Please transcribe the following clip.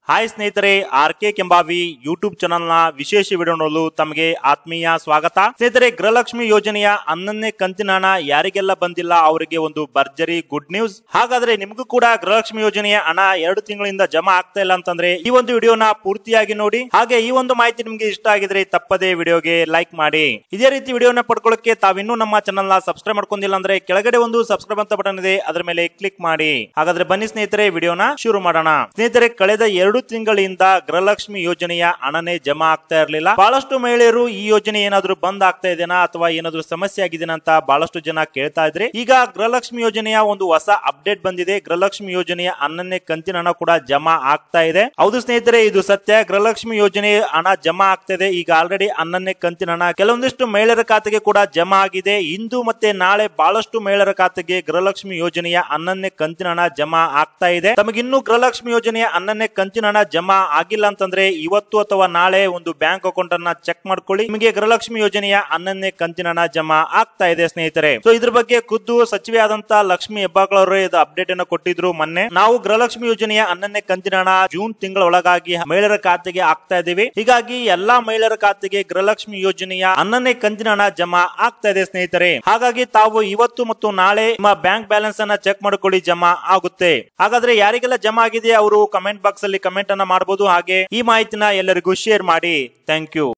Hi ಸ್ನೇಹಿತರೆ, RK. Kembhavi YouTube channel ನ ವಿಶೇಷ ವಿಡಿಯೋ ನೋಡಲು ತಮಗೆ ಆತ್ಮೀಯ ಸ್ವಾಗತ. ಸ್ನೇಹಿತರೆ, ಗೃಹಲಕ್ಷ್ಮಿ ಯೋಜನೆಯ 11ನೇ ಕಂತಿನ ಹಣ ಯಾರಿಗೆಲ್ಲ ಬಂದಿಲ್ಲ ಅವರಿಗೆ ಒಂದು ಭರ್ಜರಿ ಗುಡ್ ನ್ಯೂಸ್. ಹಾಗಾದ್ರೆ ನಿಮಗೂ ಕೂಡ ಗೃಹಲಕ್ಷ್ಮಿ ಯೋಜನೆಯ ಹಣ 2 ತಿಂಗಳಿಂದ ಜಮಾ ಆಗ್ತಾ ಇಲ್ಲ ಅಂತಂದ್ರೆ ಈ ಒಂದು ವಿಡಿಯೋನ ಪೂರ್ತಿಯಾಗಿ ನೋಡಿ. ಹಾಗೆ ಈ ಒಂದು ಮಾಹಿತಿ ನಿಮ್ಗೆ ಇಷ್ಟ ಆಗಿದ್ರೆ ತಪ್ಪದೇ ವಿಡಿಯೋಗೆ ಲೈಕ್ ಮಾಡಿ. ಇದೇ ರೀತಿ ವಿಡಿಯೋನ ಪಡ್ಕೊಳ್ಳಕ್ಕೆ ತಾವಿನ್ನೂ ನಮ್ಮ ಚಾನೆಲ್ ನ ಸಬ್ಸ್ಕ್ರೈಬ್ ಮಾಡ್ಕೊಂಡಿಲ್ಲ ಅಂದ್ರೆ ಕೆಳಗಡೆ ಒಂದು ಸಬ್ಸ್ಕ್ರೈಬ್ ಅಂತ ಬಟನ್ ಇದೆ, ಅದರ ಮೇಲೆ ಕ್ಲಿಕ್ ಮಾಡಿ. ಹಾಗಾದ್ರೆ ಬನ್ನಿ ಸ್ನೇಹಿತರೆ, ವಿಡಿಯೋನ ಶುರು ಮಾಡೋಣ. ಸ್ನೇಹಿತರೆ, ಕಳೆದ 2 ತಿಂಗಳಿಂದ ಗೃಹಲಕ್ಷ್ಮಿ ಯೋಜನೆಯ ಹಣನೇ ಜಮಾ ಆಗ್ತಾ ಇರಲಿಲ್ಲ. ಬಹಳಷ್ಟು ಮಹಿಳೆಯರು ಈ ಯೋಜನೆ ಏನಾದ್ರೂ ಬಂದ್ ಆಗ್ತಾ ಇದೆನಾ ಅಥವಾ ಏನಾದ್ರೂ ಸಮಸ್ಯೆ ಆಗಿದೆನಾ ಅಂತ ಬಹಳಷ್ಟು ಜನ ಕೇಳ್ತಾ ಇದ್ರೆ, ಈಗ ಗೃಹಲಕ್ಷ್ಮಿ ಯೋಜನೆಯ ಒಂದು ಹೊಸ ಅಪ್ಡೇಟ್ ಬಂದಿದೆ. ಗೃಹಲಕ್ಷ್ಮಿ ಯೋಜನೆಯ 11ನೇ ಕಂತಿನ ಹಣ ಕೂಡ ಜಮಾ ಆಗ್ತಾ ಇದೆ. ಹೌದು ಸ್ನೇಹಿತರೆ, ಇದು ಸತ್ಯ. ಗೃಹಲಕ್ಷ್ಮಿ ಯೋಜನೆ ಹಣ ಜಮಾ ಆಗ್ತಾ ಇದೆ. ಈಗ ಆಲ್ರೆಡಿ 11ನೇ ಕಂತಿನ ಹಣ ಕೆಲವೊಂದಿಷ್ಟು ಮಹಿಳೆಯರ ಖಾತೆಗೆ ಕೂಡ ಜಮಾ ಆಗಿದೆ. ಇಂದು ಮತ್ತೆ ನಾಳೆ ಬಹಳಷ್ಟು ಮಹಿಳೆಯರ ಖಾತೆಗೆ ಗೃಹಲಕ್ಷ್ಮಿ ಯೋಜನೆಯ 11ನೇ ಕಂತಿನ ಹಣ ಜಮಾ ಆಗ್ತಾ ಇದೆ. ತಮಗಿನ್ನೂ ಗೃಹಲಕ್ಷ್ಮಿ ಯೋಜನೆಯ 11ನೇ ಕಂತಿನ ಹಣ ಜಮಾ ಆಗಿಲ್ಲ ಅಂತಂದ್ರೆ ಇವತ್ತು ಅಥವಾ ನಾಳೆ ಒಂದು ಬ್ಯಾಂಕ್ ಅಕೌಂಟ್ ಅನ್ನ ಚೆಕ್ ಮಾಡ್ಕೊಳ್ಳಿ. ನಿಮಗೆ ಗೃಹಲಕ್ಷ್ಮಿ ಯೋಜನೆಯ 11ನೇ ಕಂತಿನ ಹಣ ಜಮಾ ಆಗ್ತಾ ಇದೆ ಸ್ನೇಹಿತರೆ. ಸೊ ಇದ್ರ ಬಗ್ಗೆ ಖುದ್ದು ಸಚಿವೆ ಆದಂತ ಲಕ್ಷ್ಮಿ ಹೆಬ್ಬಾಳ್ಕರ್ ಅವರು ಇದು ಅಪ್ಡೇಟ್ ಅನ್ನು ಕೊಟ್ಟಿದ್ರು ಮೊನ್ನೆ. ನಾವು ಗೃಹಲಕ್ಷ್ಮಿ ಯೋಜನೆಯ 11ನೇ ಕಂತಿನ ಹಣ ಜೂನ್ ತಿಂಗಳ ಒಳಗಾಗಿ ಮಹಿಳೆಯರ ಖಾತೆಗೆ ಆಗ್ತಾ ಇದೀವಿ. ಹೀಗಾಗಿ ಎಲ್ಲಾ ಮಹಿಳೆಯರ ಖಾತೆಗೆ ಗೃಹಲಕ್ಷ್ಮಿ ಯೋಜನೆಯ 11ನೇ ಕಂತಿನ ಹಣ ಜಮಾ ಆಗ್ತಾ ಇದೆ ಸ್ನೇಹಿತರೆ. ಹಾಗಾಗಿ ತಾವು ಇವತ್ತು ಮತ್ತು ನಾಳೆ ನಿಮ್ಮ ಬ್ಯಾಂಕ್ ಬ್ಯಾಲೆನ್ಸ್ ಅನ್ನ ಚೆಕ್ ಮಾಡ್ಕೊಳ್ಳಿ, ಜಮಾ ಆಗುತ್ತೆ. ಹಾಗಾದ್ರೆ ಯಾರಿಗೆಲ್ಲ ಜಮಾ ಆಗಿದೆ ಅವರು ಕಮೆಂಟ್ ಬಾಕ್ಸ್ ಅಲ್ಲಿ ಕಮೆಂಟ್ ಅನ್ನ ಮಾಡಬಹುದು. ಹಾಗೆ ಈ ಮಾಹಿತಿನ ಎಲ್ಲರಿಗೂ ಶೇರ್ ಮಾಡಿ. Thank you.